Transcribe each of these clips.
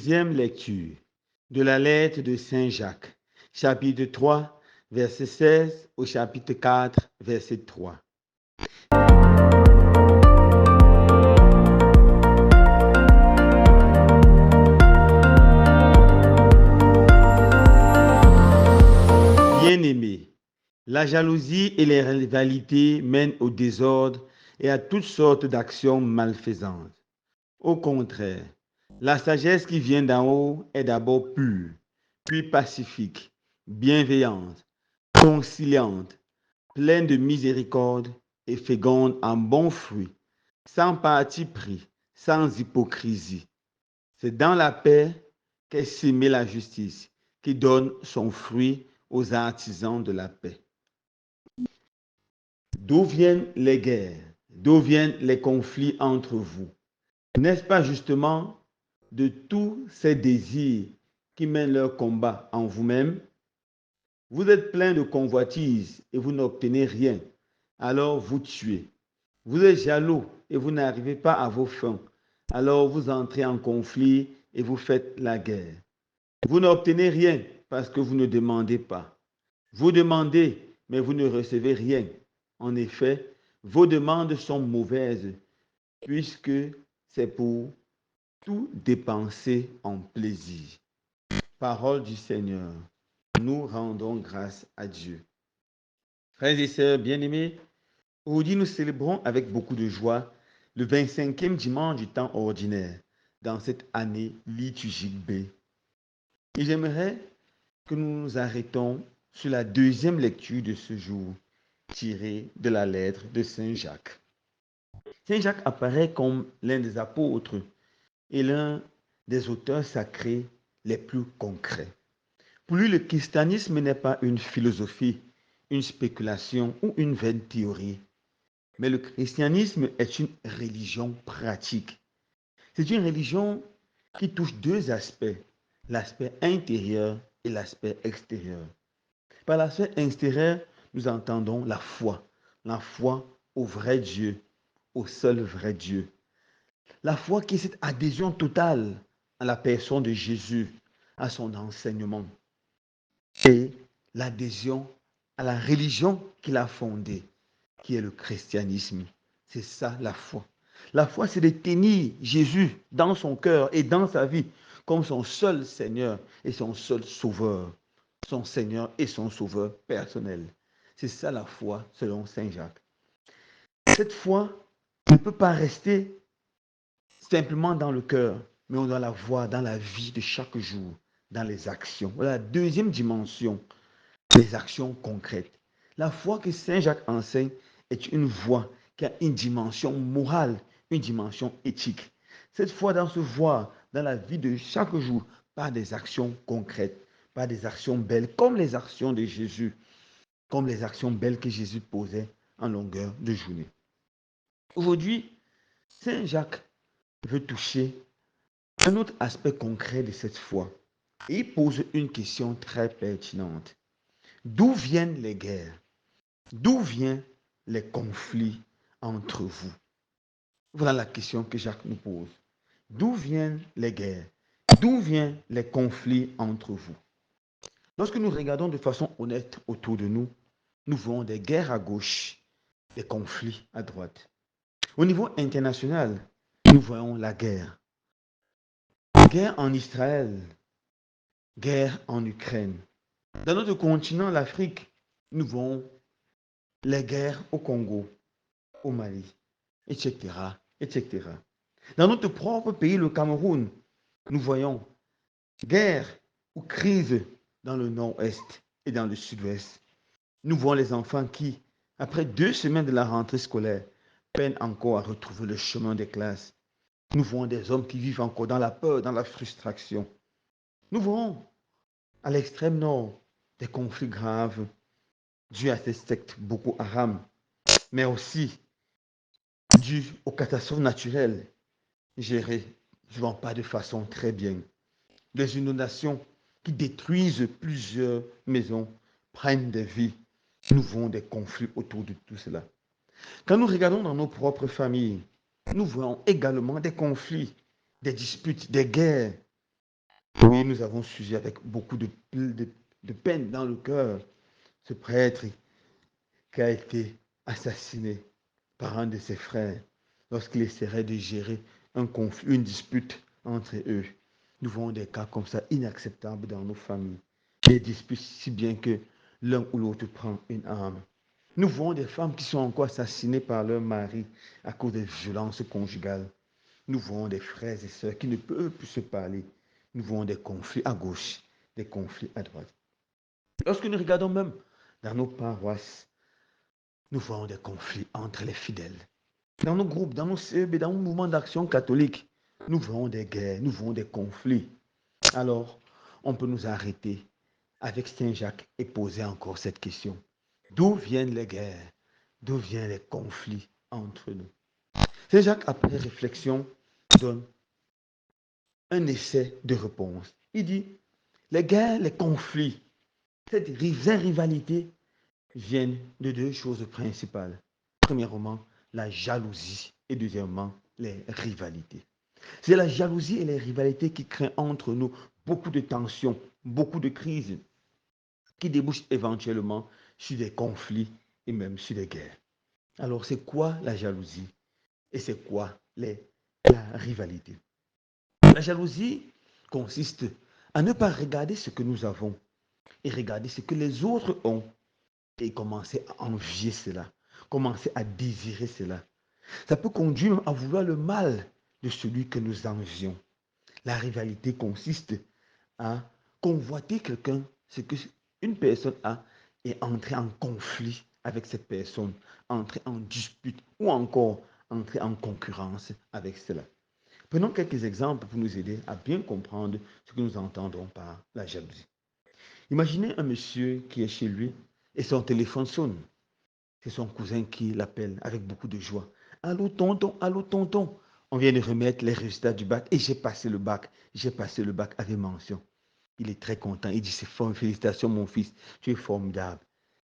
Deuxième lecture de la lettre de Saint Jacques, chapitre 3, verset 16 au chapitre 4, verset 3. Bien-aimés, la jalousie et les rivalités mènent au désordre et à toutes sortes d'actions malfaisantes. Au contraire, la sagesse qui vient d'en haut est d'abord pure, puis pacifique, bienveillante, conciliante, pleine de miséricorde et féconde en bons fruits, sans parti pris, sans hypocrisie. C'est dans la paix qu'est semée la justice, qui donne son fruit aux artisans de la paix. D'où viennent les guerres? D'où viennent les conflits entre vous? N'est-ce pas justement de tous ces désirs qui mènent leur combat en vous-même? Vous êtes plein de convoitises et vous n'obtenez rien, alors vous tuez. Vous êtes jaloux et vous n'arrivez pas à vos fins, alors vous entrez en conflit et vous faites la guerre. Vous n'obtenez rien parce que vous ne demandez pas. Vous demandez, mais vous ne recevez rien. En effet, vos demandes sont mauvaises, puisque c'est pour tout dépenser en plaisir. Parole du Seigneur. Nous rendons grâce à Dieu. Frères et sœurs bien-aimés, aujourd'hui nous célébrons avec beaucoup de joie le 25e dimanche du temps ordinaire dans cette année liturgique B. Et j'aimerais que nous nous arrêtons sur la deuxième lecture de ce jour, tirée de la lettre de Saint Jacques. Saint Jacques apparaît comme l'un des apôtres et l'un des auteurs sacrés les plus concrets. Pour lui, le christianisme n'est pas une philosophie, une spéculation ou une vaine théorie, mais le christianisme est une religion pratique. C'est une religion qui touche deux aspects, l'aspect intérieur et l'aspect extérieur. Par l'aspect extérieur, nous entendons la foi au vrai Dieu, au seul vrai Dieu. La foi qui est cette adhésion totale à la personne de Jésus, à son enseignement, et l'adhésion à la religion qu'il a fondée, qui est le christianisme. C'est ça la foi. La foi, c'est de tenir Jésus dans son cœur et dans sa vie comme son seul Seigneur et son seul Sauveur, son Seigneur et son Sauveur personnel. C'est ça la foi selon Saint Jacques. Cette foi ne peut pas rester simplement dans le cœur, mais on doit la voir dans la vie de chaque jour, dans les actions. Voilà la deuxième dimension, les actions concrètes. La foi que Saint Jacques enseigne est une voie qui a une dimension morale, une dimension éthique. Cette foi doit se voir dans la vie de chaque jour par des actions concrètes, par des actions belles, comme les actions de Jésus, comme les actions belles que Jésus posait en longueur de journée. Aujourd'hui, Saint Jacques veut toucher un autre aspect concret de cette foi. Et il pose une question très pertinente. D'où viennent les guerres? D'où viennent les conflits entre vous? Voilà la question que Jacques nous pose. D'où viennent les guerres? D'où viennent les conflits entre vous? Lorsque nous regardons de façon honnête autour de nous, nous voyons des guerres à gauche, des conflits à droite. Au niveau international, nous voyons la guerre. Guerre en Israël, guerre en Ukraine. Dans notre continent, l'Afrique, nous voyons les guerres au Congo, au Mali, etc., etc. Dans notre propre pays, le Cameroun, nous voyons guerre ou crise dans le nord-est et dans le sud-ouest. Nous voyons les enfants qui, après 2 semaines de la rentrée scolaire, peinent encore à retrouver le chemin des classes. Nous voyons des hommes qui vivent encore dans la peur, dans la frustration. Nous voyons à l'extrême nord des conflits graves dus à ces sectes Boko Haram, mais aussi dus aux catastrophes naturelles gérées souvent pas de façon très bien. Des inondations qui détruisent plusieurs maisons, prennent des vies. Nous voyons des conflits autour de tout cela. Quand nous regardons dans nos propres familles, nous voyons également des conflits, des disputes, des guerres. Oui, nous avons suivi avec beaucoup de peine dans le cœur ce prêtre qui a été assassiné par un de ses frères lorsqu'il essaierait de gérer un conflit, une dispute entre eux. Nous voyons des cas comme ça inacceptables dans nos familles. Des disputes si bien que l'un ou l'autre prend une arme. Nous voyons des femmes qui sont encore assassinées par leur mari à cause des violences conjugales. Nous voyons des frères et sœurs qui ne peuvent plus se parler. Nous voyons des conflits à gauche, des conflits à droite. Lorsque nous regardons même dans nos paroisses, nous voyons des conflits entre les fidèles. Dans nos groupes, dans nos CEB, dans nos mouvements d'action catholique, nous voyons des guerres, nous voyons des conflits. Alors, on peut nous arrêter avec Saint Jacques et poser encore cette question. D'où viennent les guerres? D'où viennent les conflits entre nous? Saint Jacques, après réflexion, donne un essai de réponse. Il dit, les guerres, les conflits, ces rivalités viennent de deux choses principales. Premièrement, la jalousie et deuxièmement, les rivalités. C'est la jalousie et les rivalités qui créent entre nous beaucoup de tensions, beaucoup de crises, qui débouchent éventuellement sur des conflits et même sur des guerres. Alors, c'est quoi la jalousie et c'est quoi la rivalité? La jalousie consiste à ne pas regarder ce que nous avons et regarder ce que les autres ont et commencer à envier cela, commencer à désirer cela. Ça peut conduire à vouloir le mal de celui que nous envions. La rivalité consiste à convoiter quelqu'un, ce que une personne a, et entrer en conflit avec cette personne, entrer en dispute ou encore entrer en concurrence avec cela. Prenons quelques exemples pour nous aider à bien comprendre ce que nous entendons par la jalousie. Imaginez un monsieur qui est chez lui et son téléphone sonne. C'est son cousin qui l'appelle avec beaucoup de joie. Allô tonton, on vient de remettre les résultats du bac et j'ai passé le bac avec mention. Il est très content, il dit c'est fort, félicitations mon fils, tu es formidable.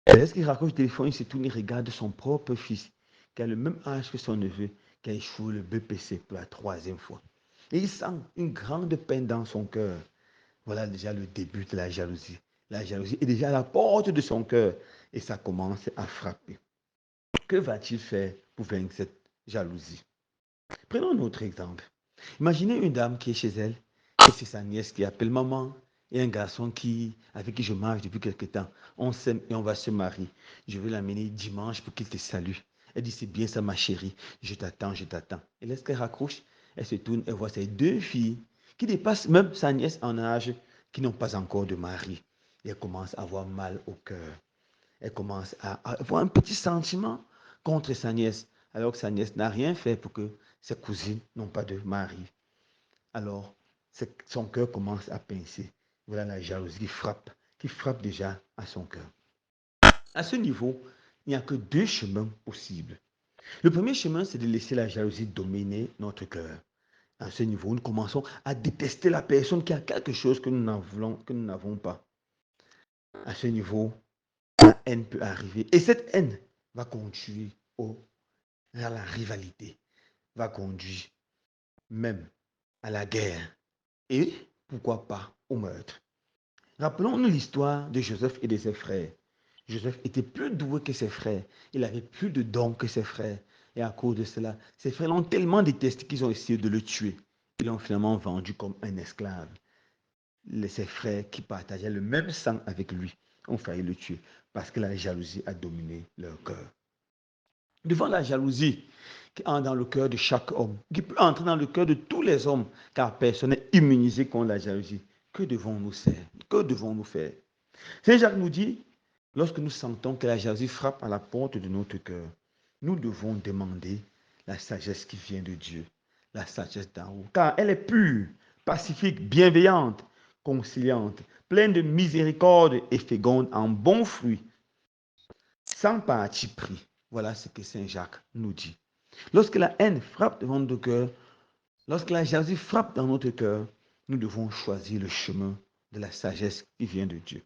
Et lorsqu'il raccroche le téléphone, il se tourne, il regarde son propre fils qui a le même âge que son neveu, qui a échoué le BPC pour la troisième fois. Et il sent une grande peine dans son cœur. Voilà déjà le début de la jalousie. La jalousie est déjà à la porte de son cœur et ça commence à frapper. Que va-t-il faire pour vaincre cette jalousie? Prenons un autre exemple. Imaginez une dame qui est chez elle et c'est sa nièce qui appelle maman et un garçon avec qui je marche depuis quelque temps. On s'aime et on va se marier. Je vais l'amener dimanche pour qu'il te salue. Elle dit c'est bien ça ma chérie, je t'attends, je t'attends. Et lorsqu'elle raccroche, elle se tourne et voit ces deux filles qui dépassent même sa nièce en âge, qui n'ont pas encore de mari. Et elle commence à avoir mal au cœur. Elle commence à avoir un petit sentiment contre sa nièce, alors que sa nièce n'a rien fait pour que ses cousines n'ont pas de mari. Alors, son cœur commence à pincer. Voilà la jalousie qui frappe déjà à son cœur. À ce niveau, il n'y a que deux chemins possibles. Le premier chemin, c'est de laisser la jalousie dominer notre cœur. À ce niveau, nous commençons à détester la personne qui a quelque chose que nous n'avons pas. À ce niveau, la haine peut arriver. Et cette haine va conduire à la rivalité, va conduire même à la guerre et, pourquoi pas, au meurtre. Rappelons-nous l'histoire de Joseph et de ses frères. Joseph était plus doué que ses frères. Il avait plus de dons que ses frères. Et à cause de cela, ses frères l'ont tellement détesté qu'ils ont essayé de le tuer. Ils l'ont finalement vendu comme un esclave. Ses frères qui partageaient le même sang avec lui ont failli le tuer parce que la jalousie a dominé leur cœur. Devant la jalousie qui entre dans le cœur de chaque homme, qui peut entrer dans le cœur de tous les hommes, car personne n'est immunisé contre la jalousie, que devons-nous faire? Que devons-nous faire? Saint Jacques nous dit, lorsque nous sentons que la jalousie frappe à la porte de notre cœur, nous devons demander la sagesse qui vient de Dieu, la sagesse d'en haut, car elle est pure, pacifique, bienveillante, conciliante, pleine de miséricorde et féconde en bons fruits, sans parti pris. Voilà ce que Saint Jacques nous dit. Lorsque la haine frappe devant notre cœur, lorsque la jalousie frappe dans notre cœur, nous devons choisir le chemin de la sagesse qui vient de Dieu.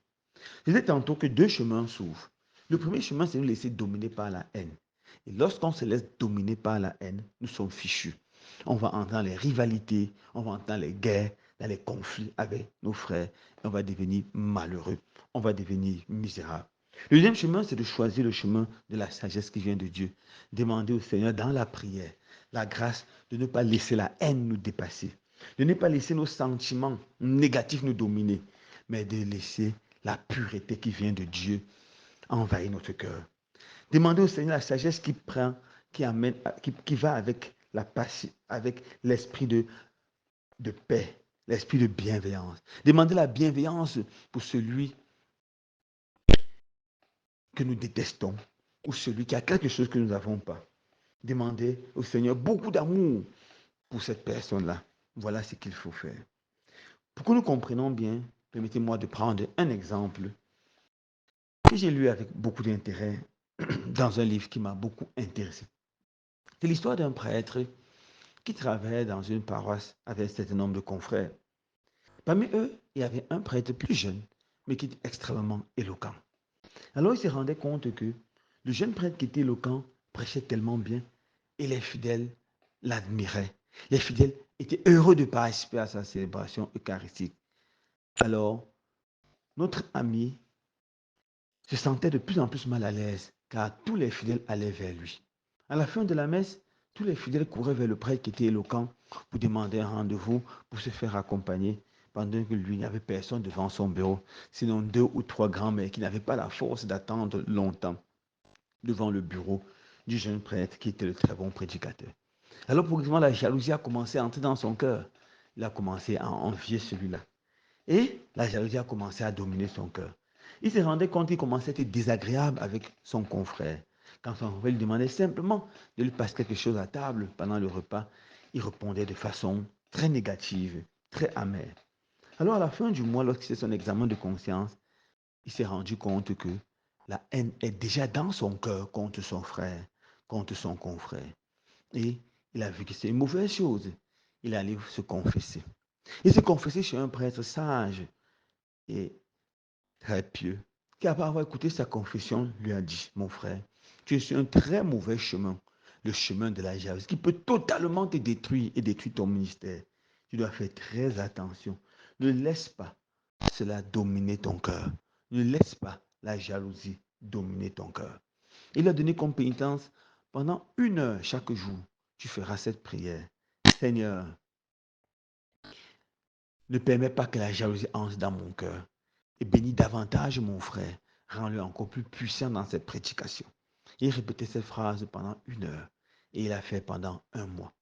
Je disais tantôt que deux chemins s'ouvrent. Le premier chemin, c'est nous laisser dominer par la haine. Et lorsqu'on se laisse dominer par la haine, nous sommes fichus. On va entrer dans les rivalités, on va entrer dans les guerres, dans les conflits avec nos frères. On va devenir malheureux. On va devenir misérable. Le deuxième chemin, c'est de choisir le chemin de la sagesse qui vient de Dieu. Demander au Seigneur dans la prière la grâce de ne pas laisser la haine nous dépasser, de ne pas laisser nos sentiments négatifs nous dominer, mais de laisser la pureté qui vient de Dieu envahir notre cœur. Demander au Seigneur la sagesse qui prend, qui amène, qui va avec la passion, avec l'esprit de paix, l'esprit de bienveillance. Demander la bienveillance pour celui que nous détestons ou celui qui a quelque chose que nous n'avons pas. Demander au Seigneur beaucoup d'amour pour cette personne-là. Voilà ce qu'il faut faire. Pour que nous comprenions bien, permettez-moi de prendre un exemple que j'ai lu avec beaucoup d'intérêt dans un livre qui m'a beaucoup intéressé. C'est l'histoire d'un prêtre qui travaillait dans une paroisse avec un certain nombre de confrères. Parmi eux, il y avait un prêtre plus jeune, mais qui était extrêmement éloquent. Alors il se rendait compte que le jeune prêtre qui était éloquent prêchait tellement bien et les fidèles l'admiraient. Les fidèles étaient heureux de participer à sa célébration eucharistique. Alors, notre ami se sentait de plus en plus mal à l'aise car tous les fidèles allaient vers lui. À la fin de la messe, tous les fidèles couraient vers le prêtre qui était éloquent pour demander un rendez-vous pour se faire accompagner pendant que lui, il n'y avait personne devant son bureau, sinon 2 ou 3 grands-mères qui n'avaient pas la force d'attendre longtemps devant le bureau du jeune prêtre qui était le très bon prédicateur. Alors progressivement, la jalousie a commencé à entrer dans son cœur. Il a commencé à envier celui-là. Et la jalousie a commencé à dominer son cœur. Il se rendait compte qu'il commençait à être désagréable avec son confrère. Quand son confrère lui demandait simplement de lui passer quelque chose à table pendant le repas, il répondait de façon très négative, très amère. Alors à la fin du mois, lorsqu'il fait son examen de conscience, il s'est rendu compte que la haine est déjà dans son cœur contre son frère, contre son confrère. Et il a vu que c'est une mauvaise chose. Il est allé se confesser. Il s'est confessé chez un prêtre sage et très pieux, qui après avoir écouté sa confession, lui a dit, mon frère, tu es sur un très mauvais chemin, le chemin de la jalousie, qui peut totalement te détruire et détruire ton ministère. Tu dois faire très attention. Ne laisse pas cela dominer ton cœur. Ne laisse pas la jalousie dominer ton cœur. Il a donné comme pénitence, pendant 1 heure chaque jour, tu feras cette prière. Seigneur, ne permets pas que la jalousie entre dans mon cœur et bénis davantage mon frère. Rends-le encore plus puissant dans cette prédication. Il répétait cette phrase pendant 1 heure et il a fait pendant 1 mois.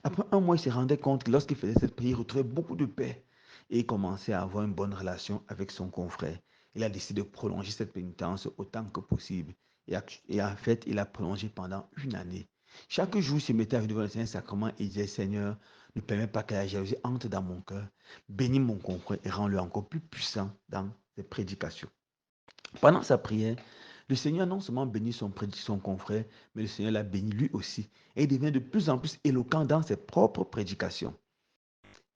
Après 1 mois, il se rendait compte que lorsqu'il faisait cette prière, il retrouvait beaucoup de paix et il commençait à avoir une bonne relation avec son confrère. Il a décidé de prolonger cette pénitence autant que possible. Et en fait, il a prolongé pendant 1 année. Chaque jour, il se mettait devant le Saint-Sacrement et il disait, Seigneur, ne permets pas que la jalousie entre dans mon cœur. Bénis mon confrère et rends-le encore plus puissant dans ses prédications. Pendant sa prière, le Seigneur non seulement bénit son confrère, mais le Seigneur l'a béni lui aussi. Et il devient de plus en plus éloquent dans ses propres prédications.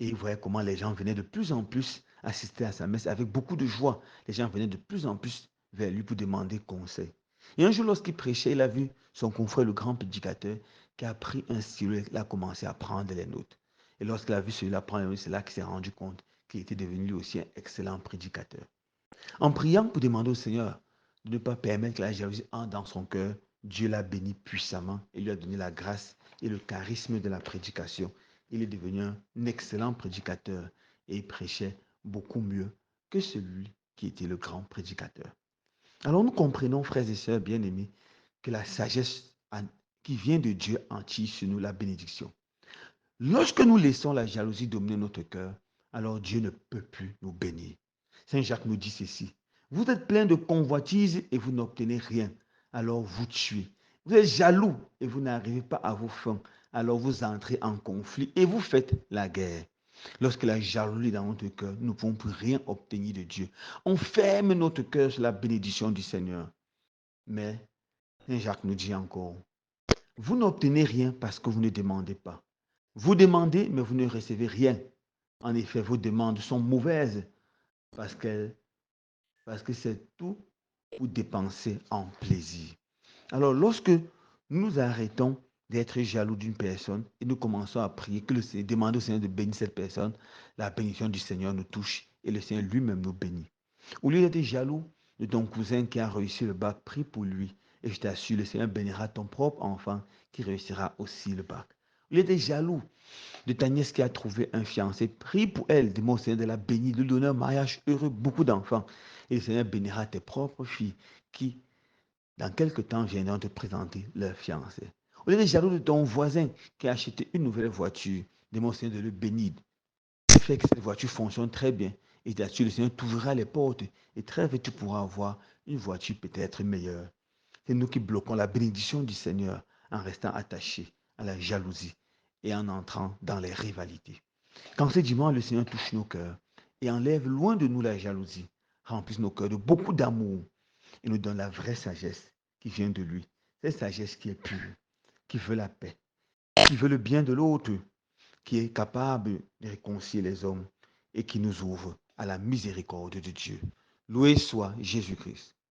Et il voyait comment les gens venaient de plus en plus assister à sa messe avec beaucoup de joie. Les gens venaient de plus en plus vers lui pour demander conseil. Et un jour, lorsqu'il prêchait, il a vu son confrère, le grand prédicateur, qui a pris un stylo et il a commencé à prendre les notes. Et lorsqu'il a vu celui-là prendre les notes, c'est là qu'il s'est rendu compte qu'il était devenu lui aussi un excellent prédicateur. En priant pour demander au Seigneur de ne pas permettre que la jalousie entre dans son cœur, Dieu l'a béni puissamment et lui a donné la grâce et le charisme de la prédication. Il est devenu un excellent prédicateur et il prêchait beaucoup mieux que celui qui était le grand prédicateur. Alors nous comprenons, frères et sœurs bien-aimés, que la sagesse qui vient de Dieu entier sur nous la bénédiction. Lorsque nous laissons la jalousie dominer notre cœur, alors Dieu ne peut plus nous bénir. Saint Jacques nous dit ceci. Vous êtes plein de convoitises et vous n'obtenez rien, alors vous tuez. Vous êtes jaloux et vous n'arrivez pas à vos fins, alors vous entrez en conflit et vous faites la guerre. Lorsque la jalousie est dans notre cœur, nous ne pouvons plus rien obtenir de Dieu. On ferme notre cœur sur la bénédiction du Seigneur. Mais Saint Jacques nous dit encore, vous n'obtenez rien parce que vous ne demandez pas. Vous demandez, mais vous ne recevez rien. En effet, vos demandes sont mauvaises parce que c'est tout pour dépenser en plaisir. Alors, lorsque nous nous arrêtons d'être jaloux d'une personne et nous commençons à prier que le Seigneur, demander au Seigneur de bénir cette personne, la bénédiction du Seigneur nous touche et le Seigneur lui-même nous bénit. Au lieu d'être jaloux de ton cousin qui a réussi le bac, prie pour lui et je t'assure, le Seigneur bénira ton propre enfant qui réussira aussi le bac. Au lieu d'être jaloux de ta nièce qui a trouvé un fiancé, prie pour elle, demande au Seigneur de la bénir, de lui donner un mariage heureux, beaucoup d'enfants. Et le Seigneur bénira tes propres filles qui, dans quelque temps, viendront te présenter leur fiancé. Au lieu d'être jaloux de ton voisin qui a acheté une nouvelle voiture, demande au Seigneur de le bénir. Fait que cette voiture fonctionne très bien. Et là-dessus, le Seigneur t'ouvrira les portes et très vite, tu pourras avoir une voiture peut-être meilleure. C'est nous qui bloquons la bénédiction du Seigneur en restant attachés à la jalousie et en entrant dans les rivalités. Quand ce dimanche, le Seigneur touche nos cœurs et enlève loin de nous la jalousie, remplisse nos cœurs de beaucoup d'amour et nous donne la vraie sagesse qui vient de lui. Cette sagesse qui est pure, qui veut la paix, qui veut le bien de l'autre, qui est capable de réconcilier les hommes et qui nous ouvre à la miséricorde de Dieu. Loué soit Jésus-Christ.